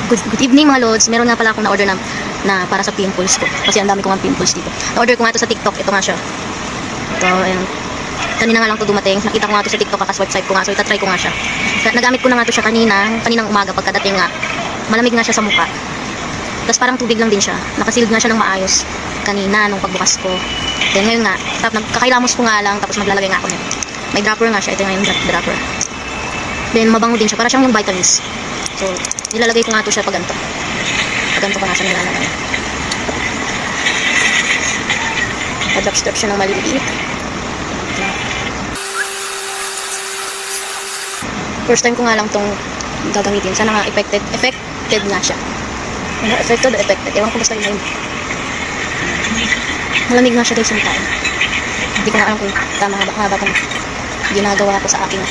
Good evening mga lods. Meron nga pala akong na-order na para sa pimples ko. Kasi ang dami ko nga pimples dito. Na-order ko nga to sa TikTok. Ito nga siya. Ito, ayan. Kanina nga lang to dumating. Nakita ko nga to sa TikTok, kakaswipe ko nga. So itatry ko nga siya. Nagamit ko na nga to siya kaninang umaga pagkadating nga. Malamig nga siya sa mukha. Tapos parang tubig lang din siya. Nakasealed nga siya ng maayos kanina nung pagbukas ko. Then ngayon nga, kakilamos ko nga lang tapos maglalagay nga ako nito. May dropper nga siya. Ito nga yung dropper. Then mabango din siya. Para siyang yung vitamins. So, nilalagay ko nga ito siya pag ganito. Pag ganito ko nga siya nilalagay. Padrop-strop siya ng maliliit. First time ko nga lang itong gagamitin. Sana nga effective nga siya. Ano, effective o effective? Ewan ko basta yun. Malamig nga siya guys yung time. Hindi ko na alam kung tama nga ba itong ginagawa ko sa aking